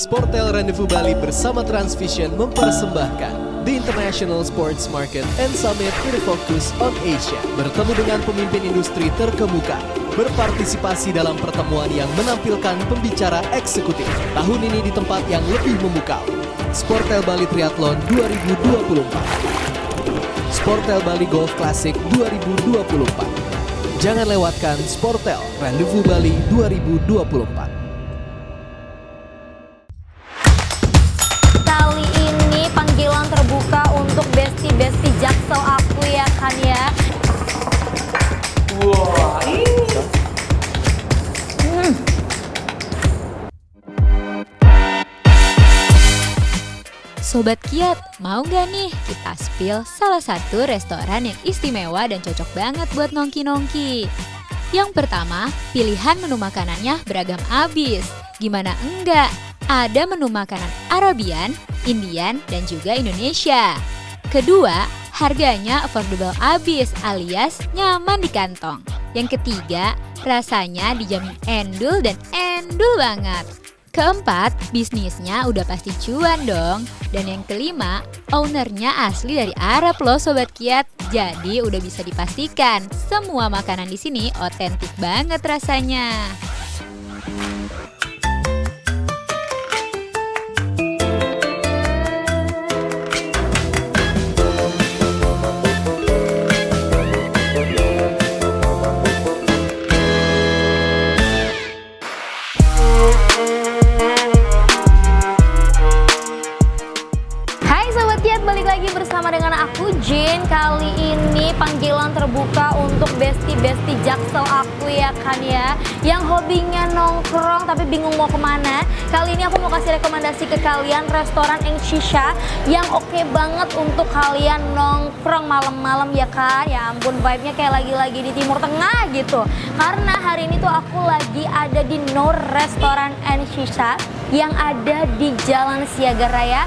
Sportel Rendezvous Bali bersama Transvision mempersembahkan The International Sports Market and Summit with a Focus on Asia. Bertemu dengan pemimpin industri terkemuka, berpartisipasi dalam pertemuan yang menampilkan pembicara eksekutif. Tahun ini di tempat yang lebih memukau, Sportel Bali Triathlon 2024, Sportel Bali Golf Classic 2024. Jangan lewatkan Sportel Rendezvous Bali 2024. Kali ini panggilan terbuka untuk besti-besti Jaksel aku ya kan ya. Wah, Sobat Kiat, mau gak nih kita spill salah satu restoran yang istimewa dan cocok banget buat nongki-nongki? Yang pertama, pilihan menu makanannya beragam abis. Gimana enggak? Ada menu makanan Arabian, Indian, dan juga Indonesia. Kedua, harganya affordable abis alias nyaman di kantong. Yang ketiga, rasanya dijamin endul dan endul banget. Keempat, bisnisnya udah pasti cuan dong. Dan yang kelima, ownernya asli dari Arab loh Sobat Kiat. Jadi udah bisa dipastikan semua makanan di sini otentik banget rasanya. Balik lagi bersama dengan aku Jane. Kali ini panggilan terbuka untuk besti-besti Jaksel aku ya kan ya, yang hobinya nongkrong tapi bingung mau kemana. Kali ini aku mau kasih rekomendasi ke kalian restoran Shisha yang oke banget untuk kalian nongkrong malam-malam ya kan. Ya ampun, vibe-nya kayak lagi-lagi di Timur Tengah gitu. Karena hari ini tuh aku lagi ada di Nur Restoran Shisha yang ada di Jalan Siaga Raya,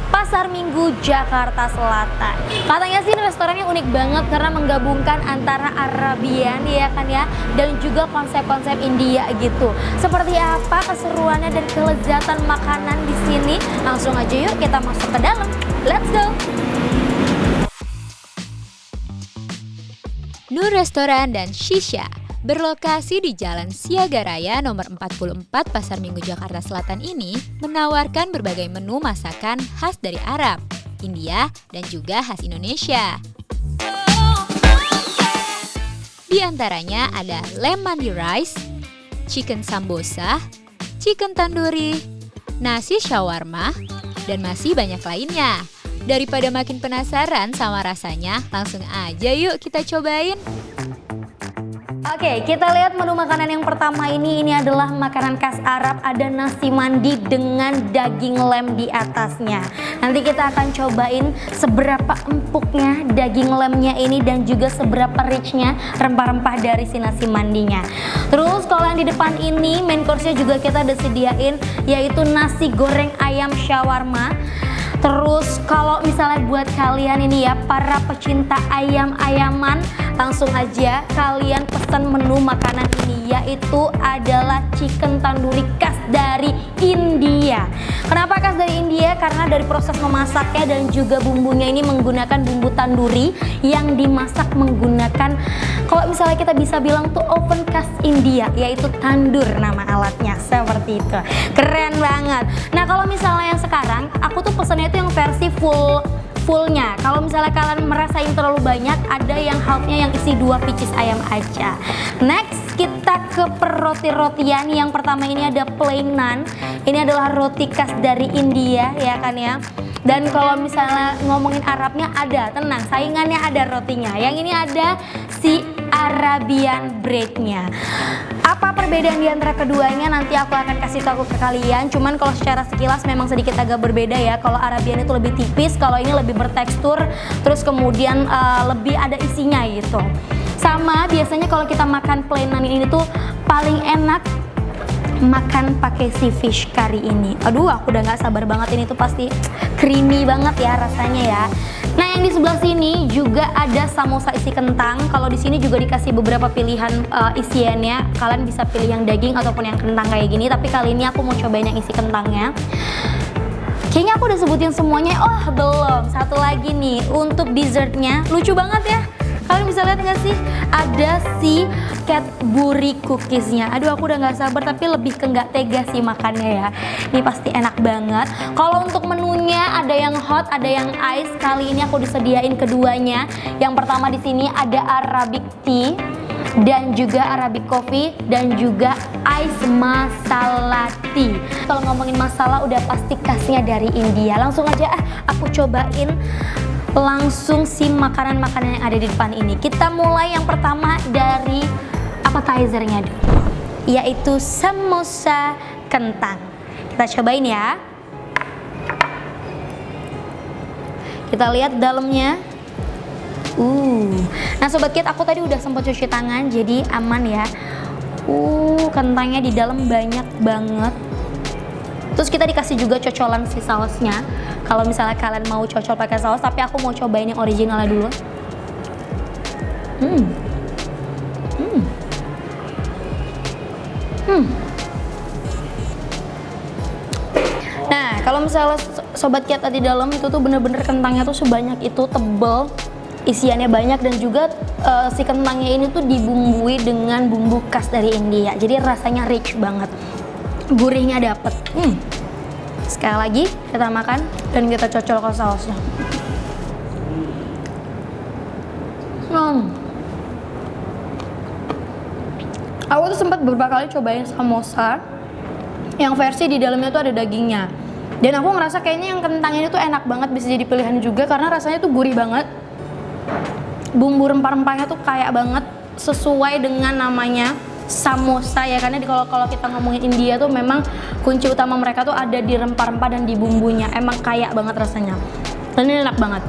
Pasar Minggu, Jakarta Selatan. Katanya sih restorannya unik banget karena menggabungkan antara Arabian ya kan ya, dan juga konsep-konsep India gitu. Seperti apa keseruannya dan kelezatan makanan di sini? Langsung aja yuk kita masuk ke dalam. Let's go. Nur Restoran dan Shisha berlokasi di Jalan Siaga Raya nomor 44 Pasar Minggu Jakarta Selatan ini menawarkan berbagai menu masakan khas dari Arab, India, dan juga khas Indonesia. Di antaranya ada lamb mandi rice, chicken sambosa, chicken tandoori, nasi shawarma, dan masih banyak lainnya. Daripada makin penasaran sama rasanya, langsung aja yuk kita cobain. Oke, kita lihat menu makanan yang pertama ini adalah makanan khas Arab, ada nasi mandi dengan daging lem di atasnya. Nanti kita akan cobain seberapa empuknya daging lemnya ini dan juga seberapa richnya rempah-rempah dari si nasi mandinya. Terus kalau yang di depan ini main course-nya juga kita udah sediain, yaitu nasi goreng ayam shawarma. Terus kalau misalnya buat kalian ini ya, para pecinta ayam-ayaman, langsung aja kalian pesan menu makanan ini, yaitu adalah chicken tandoori khas dari India. Kenapa khas dari India? Karena dari proses memasaknya dan juga bumbunya ini menggunakan bumbu tandoori yang dimasak menggunakan, kalau misalnya kita bisa bilang tuh oven khas India, yaitu tandur nama alatnya, seperti itu. Keren banget. Nah kalau misalnya yang sekarang, aku tuh pesannya itu yang versi fullnya. Kalau misalnya kalian merasain terlalu banyak, ada yang halfnya yang isi 2 pieces ayam aja. Next kita ke roti-rotian. Yang pertama ini ada plain naan. Ini adalah roti khas dari India ya kan ya. Dan kalau misalnya ngomongin Arabnya ada, tenang, saingannya ada rotinya. Yang ini ada si Arabian breadnya. Apa perbedaan di antara keduanya nanti aku akan kasih tahu ke kalian. Cuman kalau secara sekilas memang sedikit agak berbeda ya. Kalau Arabian itu lebih tipis, kalau ini lebih bertekstur, terus kemudian lebih ada isinya gitu. Sama biasanya kalau kita makan plain naan ini tuh paling enak makan pakai si fish curry ini. Aduh, aku udah nggak sabar banget, ini tuh pasti creamy banget ya rasanya ya. Nah, yang di sebelah sini juga ada samosa isi kentang. Kalau di sini juga dikasih beberapa pilihan isiannya. Kalian bisa pilih yang daging ataupun yang kentang kayak gini. Tapi kali ini aku mau cobain yang isi kentangnya. Kayaknya aku udah sebutin semuanya. Oh belum, satu lagi nih untuk dessertnya. Lucu banget ya. Kalian bisa lihat nggak sih? Ada si Cadbury cookiesnya. Aduh aku udah nggak sabar, tapi lebih ke nggak tega sih makannya ya. Ini pasti enak banget. Kalau untuk menunya ada yang hot, ada yang ice. Kali ini aku disediain keduanya. Yang pertama di sini ada Arabic tea dan juga Arabic coffee dan juga ice masala tea. Kalau ngomongin masala udah pasti khasnya dari India. Langsung aja aku cobain langsung si makanan-makanan yang ada di depan ini. Kita mulai yang pertama dari appetizernya dulu, yaitu samosa kentang. Kita cobain ya. Kita lihat dalamnya. Nah Sobat Kit, aku tadi udah sempat cuci tangan, jadi aman ya. Kentangnya di dalam banyak banget. Terus kita dikasih juga cocolan si sausnya. Kalau misalnya kalian mau cocol pakai saus, tapi aku mau cobain yang originalnya dulu. Nah, kalau misalnya Sobat Kiat di dalam itu tuh bener-bener kentangnya tuh sebanyak itu, tebel, isiannya banyak, dan juga si kentangnya ini tuh dibumbui dengan bumbu khas dari India. Jadi rasanya rich banget. Gurihnya dapet. Sekali lagi kita makan dan kita cocol ke sausnya. Aku tuh sempat beberapa kali cobain samosa yang versi di dalamnya tuh ada dagingnya. Dan aku ngerasa kayaknya yang kentang ini tuh enak banget, bisa jadi pilihan juga karena rasanya tuh gurih banget. Bumbu rempah-rempahnya tuh kayak banget, sesuai dengan namanya samosa ya, karena kalau kita ngomongin India tuh memang kunci utama mereka tuh ada di rempah-rempah dan di bumbunya. Emang kaya banget rasanya. Dan ini enak banget.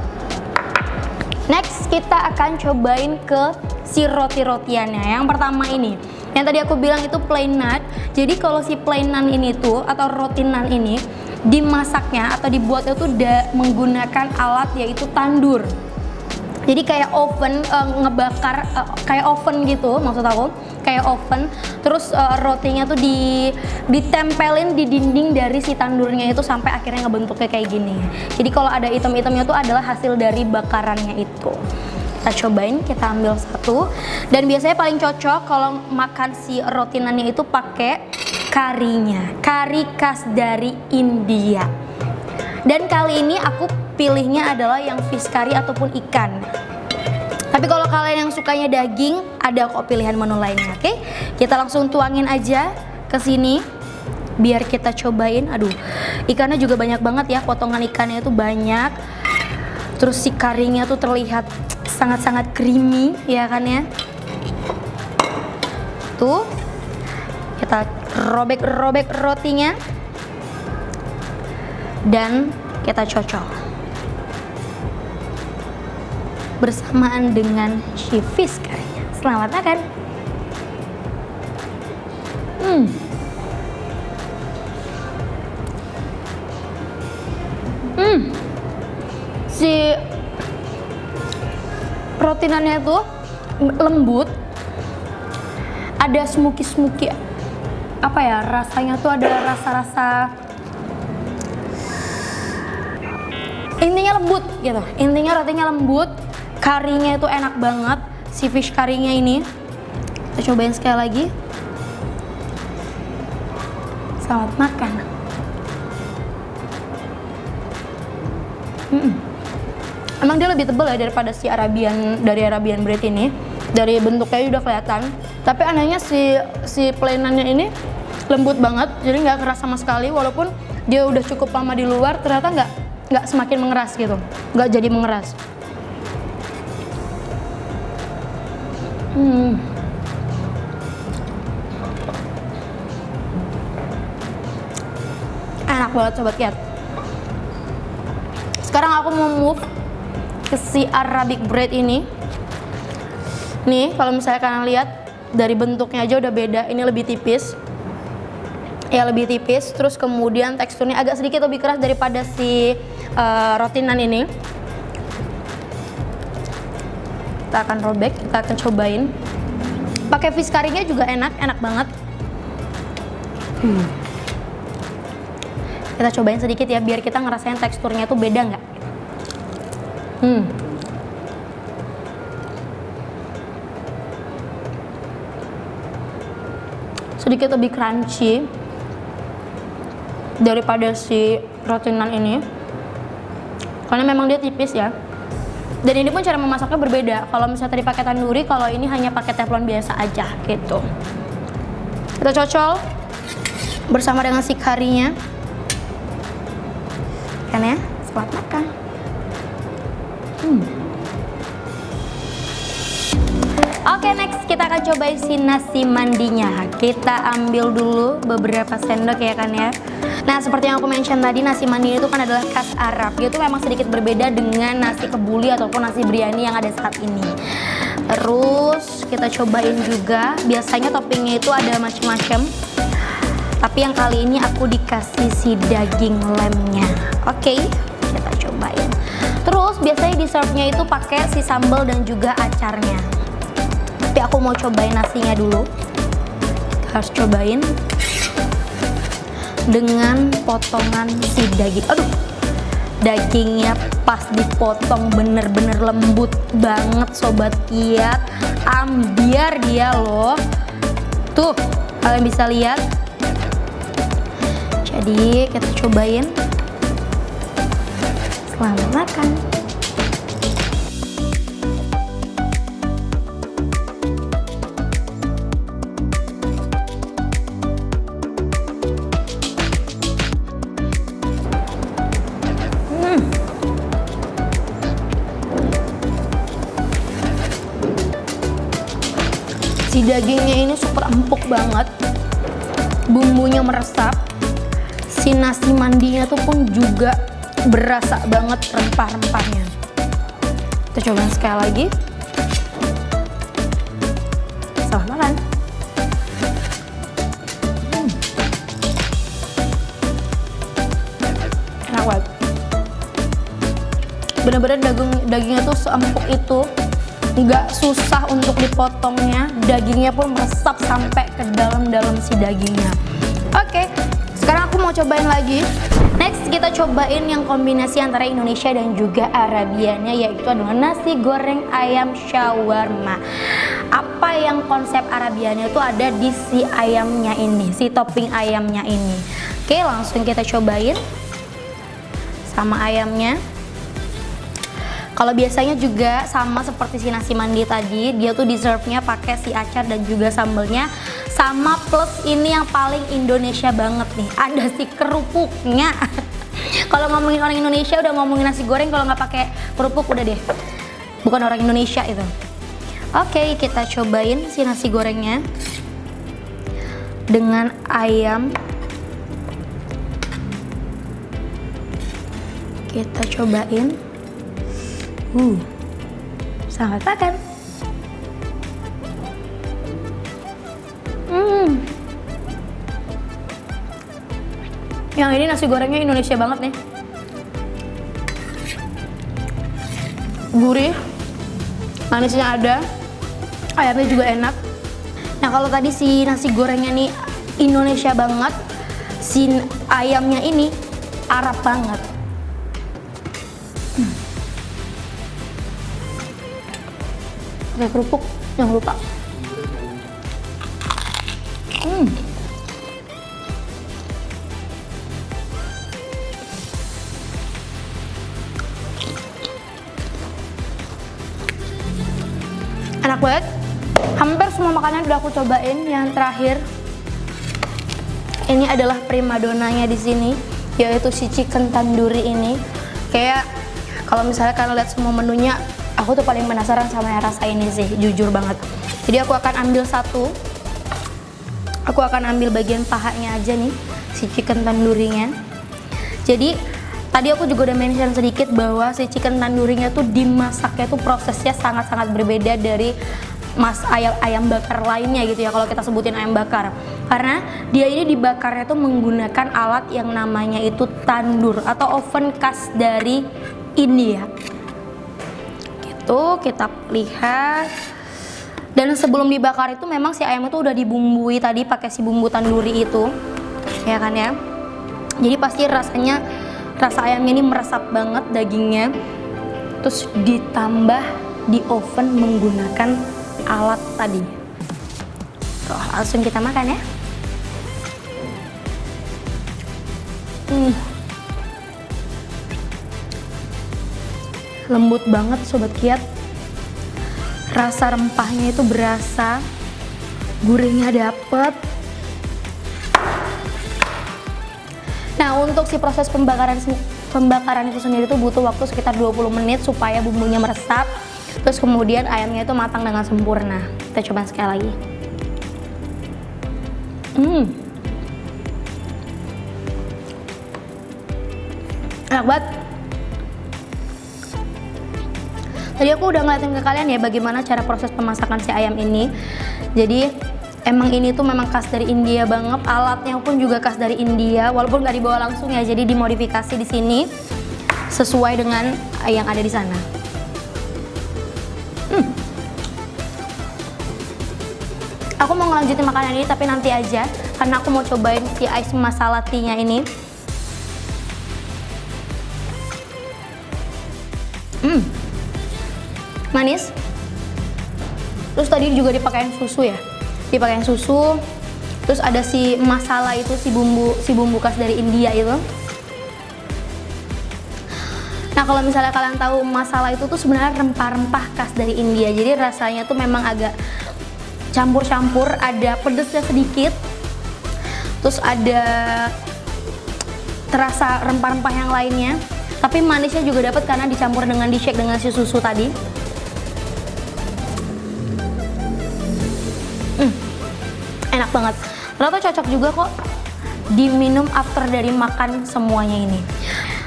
Next kita akan cobain ke si roti-rotiannya. Yang pertama ini, yang tadi aku bilang itu plain naan. Jadi kalau si plain naan ini tuh atau roti naan ini dimasaknya atau dibuatnya tuh menggunakan alat yaitu tandur. Jadi kayak oven, ngebakar kayak oven gitu, maksud aku kayak oven. Terus rotinya tuh ditempelin di dinding dari si tandurnya itu sampai akhirnya ngebentuknya kayak gini. Jadi kalau ada item-itemnya tuh adalah hasil dari bakarannya itu. Kita cobain, kita ambil satu. Dan biasanya paling cocok kalau makan si roti naannya itu pakai karinya, kari khas dari India. Dan kali ini aku pilihnya adalah yang fish curry ataupun ikan. Tapi kalau kalian yang sukanya daging, ada kok pilihan menu lainnya. Oke, kita langsung tuangin aja ke sini biar kita cobain. Aduh, ikannya juga banyak banget ya, potongan ikannya itu banyak. Terus si karinya tuh terlihat sangat-sangat creamy ya kan ya. Tuh, kita robek-robek rotinya dan kita cocol bersamaan dengan si fish curry. Selamat makan. Si rotinannya tuh lembut, ada smoky apa ya, rasanya tuh ada rasa-rasa, intinya lembut gitu. Intinya rotinya lembut, karinya itu enak banget, si fish curry-nya ini. Kita cobain sekali lagi. Selamat makan. Emang dia lebih tebal ya daripada si Arabian bread ini. Dari bentuknya udah kelihatan. Tapi anehnya si plain-nya ini lembut banget, jadi nggak keras sama sekali. Walaupun dia udah cukup lama di luar, ternyata nggak semakin mengeras gitu, nggak jadi mengeras. Enak banget Sobat Kiat. Sekarang aku mau move ke si Arabic bread ini. Nih, kalau misalnya kalian lihat dari bentuknya aja udah beda. Ini lebih tipis. Ya lebih tipis, terus kemudian teksturnya agak sedikit lebih keras daripada si roti naan ini. Kita akan robek, kita akan cobain. Pakai fish curry-nya juga enak banget. Kita Kita cobain sedikit ya, biar kita ngerasain teksturnya tuh beda nggak. Sedikit lebih crunchy daripada si roti nan ini, karena memang dia tipis ya. Dan ini pun cara memasaknya berbeda. Kalau misalnya tadi pakai tandoori, kalau ini hanya pakai teflon biasa aja gitu. Kita cocol bersama dengan si karinya, kan ya, selamat makan. Oke, next kita akan cobain si nasi mandinya. Kita ambil dulu beberapa sendok ya kan ya. Nah, seperti yang aku mention tadi, nasi mandi itu kan adalah khas Arab. Dia tuh memang sedikit berbeda dengan nasi kebuli ataupun nasi biryani yang ada saat ini. Terus kita cobain juga. Biasanya toppingnya itu ada macam-macam, tapi yang kali ini aku dikasih si daging lemnya. Oke, kita cobain. Terus biasanya di serve-nya itu pakai si sambal dan juga acarnya. Tapi aku mau cobain nasinya dulu. Harus cobain dengan potongan si daging. Aduh, dagingnya pas dipotong bener-bener lembut banget sobat kiat. Ambiar dia loh. Tuh, kalian bisa lihat. Jadi kita cobain. Selamat makan. Si dagingnya ini super empuk banget, bumbunya meresap, si nasi mandinya tuh pun juga berasa banget rempah-rempahnya. Kita coba sekali lagi. Selamat makan. Enak banget. Bener-bener dagingnya tuh seempuk itu. Nggak susah untuk dipotongnya, dagingnya pun meresap sampai ke dalam si dagingnya. Oke, sekarang aku mau cobain lagi. Next kita cobain yang kombinasi antara Indonesia dan juga Arabiannya, yaitu adalah nasi goreng ayam shawarma. Apa yang konsep Arabiannya itu ada di si ayamnya ini, si topping ayamnya ini. Oke, langsung kita cobain sama ayamnya. Kalau biasanya juga sama seperti si nasi mandi tadi, dia tuh dessert-nya pakai si acar dan juga sambelnya. Sama plus ini yang paling Indonesia banget nih, ada si kerupuknya. Kalau ngomongin orang Indonesia udah ngomongin nasi goreng, kalau nggak pakai kerupuk udah deh, bukan orang Indonesia itu. Oke, kita cobain si nasi gorengnya dengan ayam. Kita cobain. Selamat makan. Yang ini nasi gorengnya Indonesia banget nih. Gurih, manisnya ada, ayamnya juga enak. Nah, kalau tadi si nasi gorengnya nih Indonesia banget, si ayamnya ini Arab banget. Pakai kerupuk, jangan lupa. Enak banget. Hampir semua makanan udah aku cobain. Yang terakhir, ini adalah primadonanya di sini, yaitu si chicken tandoori ini. Kayak kalau misalnya kalian lihat semua menunya, aku tuh paling penasaran sama yang rasa ini sih, jujur banget. Jadi aku akan ambil satu. Aku akan ambil bagian pahanya aja nih, si chicken tandoorinya. Jadi tadi aku juga udah mention sedikit bahwa si chicken tandoorinya tuh dimasaknya tuh prosesnya sangat-sangat berbeda dari ayam bakar lainnya gitu ya, kalau kita sebutin ayam bakar. Karena dia ini dibakarnya tuh menggunakan alat yang namanya itu tandur atau oven khas dari India. Gitu, kita lihat. Dan sebelum dibakar itu memang si ayam itu udah dibumbui tadi pakai si bumbu tandoori itu. Ya kan ya? Jadi pasti rasa ayamnya ini meresap banget dagingnya. Terus ditambah di oven menggunakan alat tadi. Tuh, langsung kita makan ya. Lembut banget Sobat Kiat. Rasa rempahnya itu berasa, gurihnya dapet. Nah, untuk si proses pembakaran itu sendiri tuh butuh waktu sekitar 20 menit supaya bumbunya meresap. Terus kemudian ayamnya itu matang dengan sempurna. Kita coba sekali lagi. Enak banget. Tadi aku udah ngeliatin ke kalian ya bagaimana cara proses pemasakan si ayam ini. Jadi emang ini tuh memang khas dari India banget. Alatnya pun juga khas dari India, walaupun nggak dibawa langsung ya. Jadi dimodifikasi di sini sesuai dengan yang ada di sana. Aku mau ngelanjutin makanan ini tapi nanti aja, karena aku mau cobain si ice masala tea-nya ini. Manis. Terus tadi juga dipakein susu ya. Dipakein susu. Terus ada si masala itu, si bumbu khas dari India itu. Nah, kalau misalnya kalian tahu masala itu tuh sebenarnya rempah-rempah khas dari India. Jadi rasanya tuh memang agak campur-campur, ada pedesnya sedikit. Terus ada terasa rempah-rempah yang lainnya. Tapi manisnya juga dapat karena dicampur dengan di-shake dengan si susu tadi. Enak banget. Ternyata cocok juga kok diminum after dari makan semuanya ini.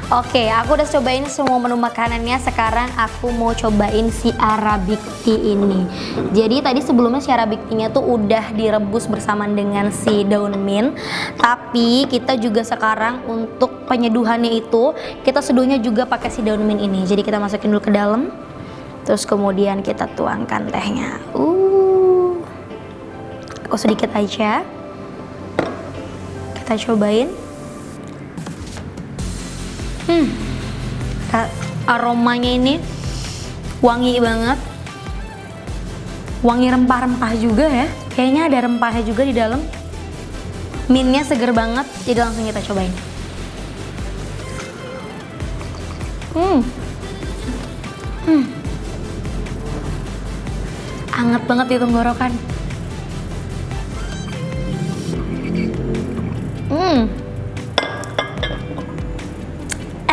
Oke, aku udah cobain semua menu makanannya. Sekarang aku mau cobain si Arabic tea ini. Jadi tadi sebelumnya si Arabic tea-nya tuh udah direbus bersama dengan si daun mint. Tapi kita juga sekarang untuk penyeduhannya itu kita seduhnya juga pakai si daun mint ini. Jadi kita masukin dulu ke dalam. Terus kemudian kita tuangkan tehnya. Aku sedikit aja. Kita cobain. Aromanya ini wangi banget. Wangi rempah-rempah juga ya. Kayaknya ada rempahnya juga di dalam. Mintnya seger banget. Jadi langsung kita cobain. Anget banget di tenggorokan.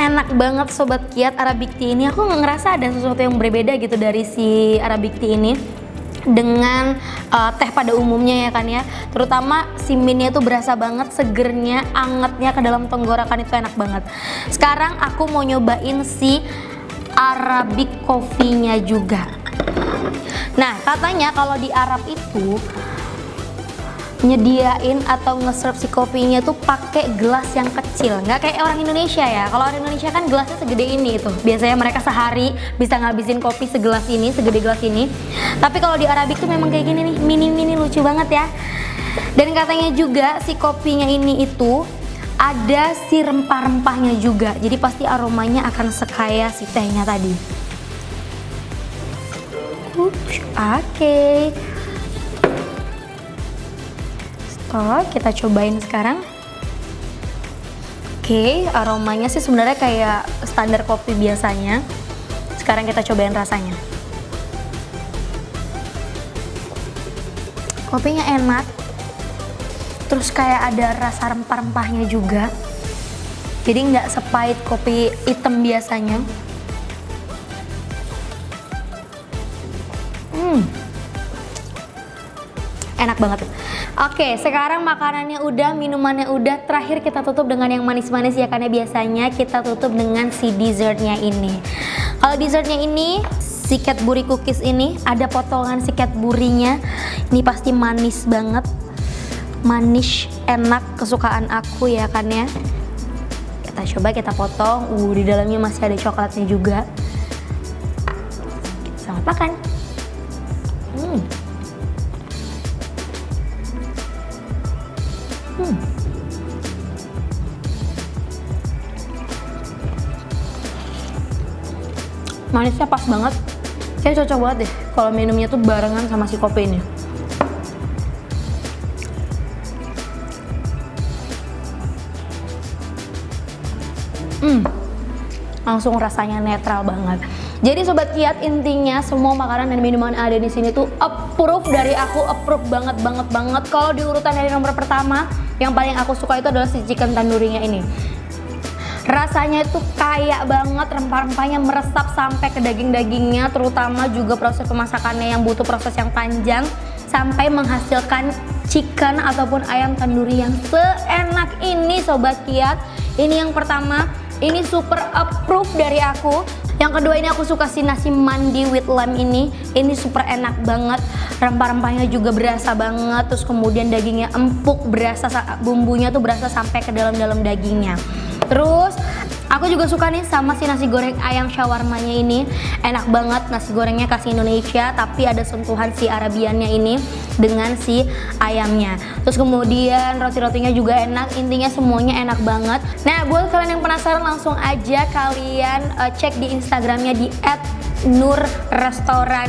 Enak banget Sobat Kiat Arabic tea ini. Aku ngerasa ada sesuatu yang berbeda gitu dari si Arabic tea ini dengan teh pada umumnya ya kan ya. Terutama si mintnya tuh berasa banget, segernya, angetnya ke dalam tenggorokan itu enak banget. Sekarang aku mau nyobain si Arabic coffee-nya juga. Nah, katanya kalau di Arab itu nyediain atau nge-serve si kopinya tuh pakai gelas yang kecil, nggak kayak orang Indonesia ya. Kalau orang Indonesia kan gelasnya segede ini itu. Biasanya mereka sehari bisa ngabisin kopi segelas ini, segede gelas ini. Tapi kalau di Arabic tuh memang kayak gini nih, mini-mini, lucu banget ya. Dan katanya juga si kopinya ini itu ada si rempah-rempahnya juga. Jadi pasti aromanya akan sekaya si tehnya tadi. Oke. Kita cobain sekarang. Oke, aromanya sih sebenarnya kayak standar kopi biasanya. Sekarang kita cobain rasanya. Kopinya enak. Terus kayak ada rasa rempah-rempahnya juga. Jadi nggak sepahit kopi hitam biasanya. Enak banget. Oke, sekarang makanannya udah, minumannya udah. Terakhir kita tutup dengan yang manis-manis ya, karena biasanya kita tutup dengan si dessertnya ini. Kalau dessertnya ini, si Cadbury cookies ini ada potongan si Cadbury-nya. Ini pasti manis banget. Manis, enak, kesukaan aku ya kan ya. Kita coba kita potong. Di dalamnya masih ada coklatnya juga. Selamat makan. Manisnya pas banget. Kayak cocok banget deh kalau minumnya tuh barengan sama si kopi ini. Langsung rasanya netral banget. Jadi Sobat Kiat, intinya semua makanan dan minuman ada di sini tuh approve dari aku, approve banget. Kalau di urutan dari nomor pertama, yang paling aku suka itu adalah si chicken tandurinya ini. Rasanya itu kaya banget, rempah-rempahnya meresap sampai ke daging-dagingnya, terutama juga proses pemasakannya yang butuh proses yang panjang sampai menghasilkan chicken ataupun ayam tanduri yang seenak ini Sobat Kiat. Ini yang pertama, ini super approve dari aku. Yang kedua ini aku suka si nasi mandi with lamb ini super enak banget. Rempah-rempahnya juga berasa banget, terus kemudian dagingnya empuk, berasa bumbunya tuh berasa sampai ke dalam-dalam dagingnya. Terus aku juga suka nih sama si nasi goreng ayam shawarmanya ini. Enak banget, nasi gorengnya kasih Indonesia tapi ada sentuhan si Arabiannya ini dengan si ayamnya. Terus kemudian roti-rotinya juga enak, intinya semuanya enak banget. Nah, buat kalian yang penasaran langsung aja kalian cek di Instagramnya di @nurrestoran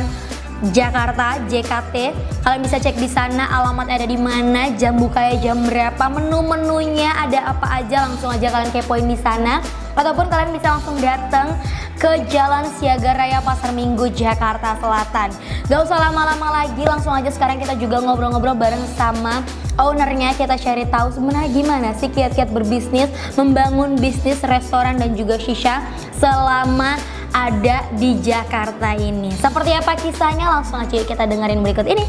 Jakarta JKT. Kalian bisa cek di sana alamat ada di mana, jam bukanya jam berapa, menu-menunya ada apa aja, langsung aja kalian kepoin di sana. Ataupun kalian bisa langsung datang ke Jalan Siaga Raya Pasar Minggu Jakarta Selatan. Gak usah lama-lama lagi, langsung aja sekarang kita juga ngobrol-ngobrol bareng sama ownernya. Kita cari tahu sebenarnya gimana sih kiat-kiat berbisnis, membangun bisnis restoran dan juga shisha selama ada di Jakarta ini. Seperti apa kisahnya? Langsung aja kita dengerin berikut ini.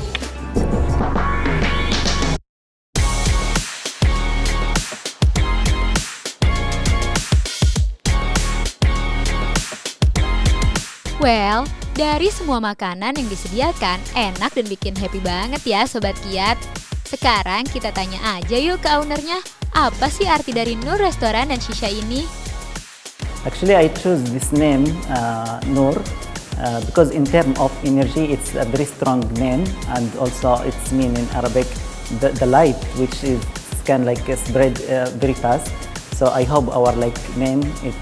Well, dari semua makanan yang disediakan, enak dan bikin happy banget ya Sobat Kiat. Sekarang kita tanya aja yuk ke ownernya, apa sih arti dari Nur Restoran dan Shisha ini? Actually, I choose this name, Noor, because in terms of energy, it's a very strong name, and also it's mean in Arabic, the light, which is can like spread very fast. So I hope our like name it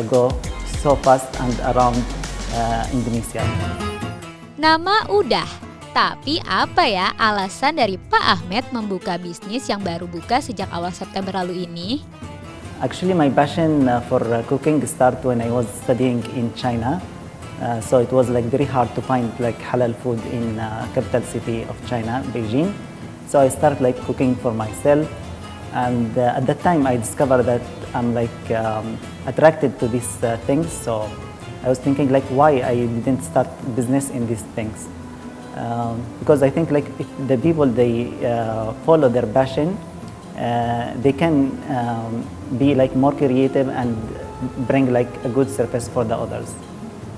go so fast and around Indonesia. Nama udah, tapi apa ya alasan dari Pak Ahmed membuka bisnis yang baru buka sejak awal September lalu ini? Actually, my passion for cooking started when I was studying in China. So it was like very hard to find like halal food in capital city of China, Beijing. So I started like cooking for myself, and at that time I discovered that I'm like attracted to these things. So I was thinking like why I didn't start business in these things, because I think like if the people they follow their passion, they can be like more creative and bring like a good service for the others.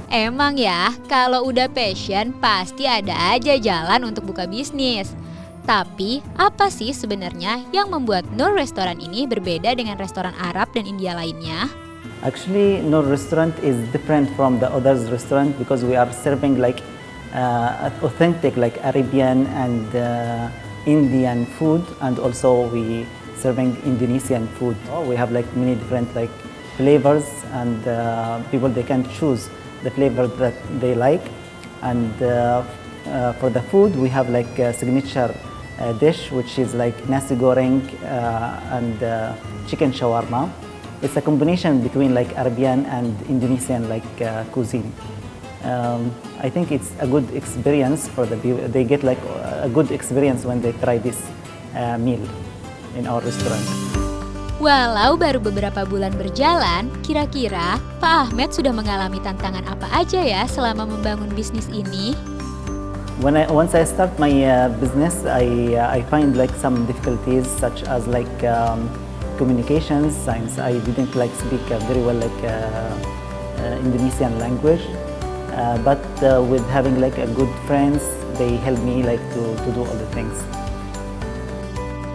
Emang ya, kalau udah passion pasti ada aja jalan untuk buka bisnis. Tapi apa sih sebenarnya yang membuat Nur Restoran ini berbeda dengan restoran Arab dan India lainnya? Actually, Noor restaurant is different from the others restaurant because we are serving like authentic like Arabian and Indian food, and also we serving Indonesian food. We have like many different like flavors, and people they can choose the flavor that they like. And for the food, we have like a signature dish which is like nasi goreng and chicken shawarma. It's a combination between like Arabian and Indonesian like cuisine. I think it's a good experience for the people. They get like a good experience when they try this meal in our restaurant. Walau baru beberapa bulan berjalan, kira-kira Pak Ahmed sudah mengalami tantangan apa aja ya selama membangun bisnis ini? Once I start my business, I find like some difficulties such as like communications, since I didn't like speak very well like Indonesian language. But with having like a good friends, they help me like to do all the things.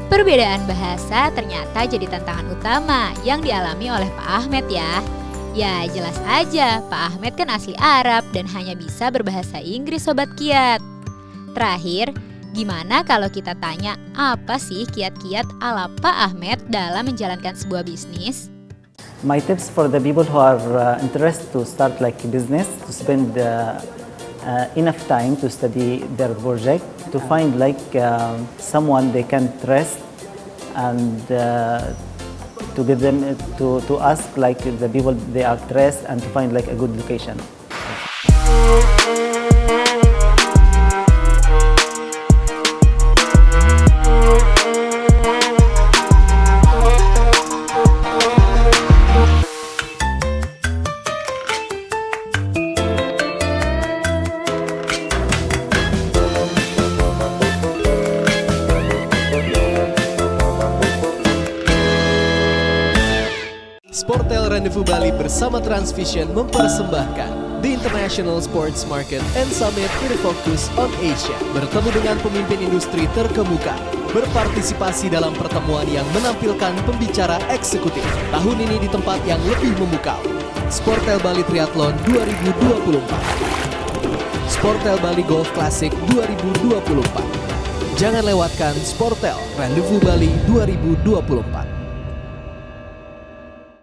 Perbedaan bahasa ternyata jadi tantangan utama yang dialami oleh Pak Ahmed ya. Ya jelas aja, Pak Ahmed kan asli Arab dan hanya bisa berbahasa Inggris Sobat Kiat. Terakhir, gimana kalau kita tanya apa sih kiat-kiat ala Pak Ahmed dalam menjalankan sebuah bisnis? My tips for the people who are interested to start like business, to spend enough time to study their project, to find like someone they can trust, and to give them to ask like the people they are trust, and to find like a good location. Sportel Rendezvous Bali bersama Transvision mempersembahkan The International Sports Market and Summit with a Focus on Asia. Bertemu dengan pemimpin industri terkemuka, berpartisipasi dalam pertemuan yang menampilkan pembicara eksekutif. Tahun ini di tempat yang lebih memukau, Sportel Bali Triathlon 2024, Sportel Bali Golf Classic 2024. Jangan lewatkan Sportel Rendezvous Bali 2024.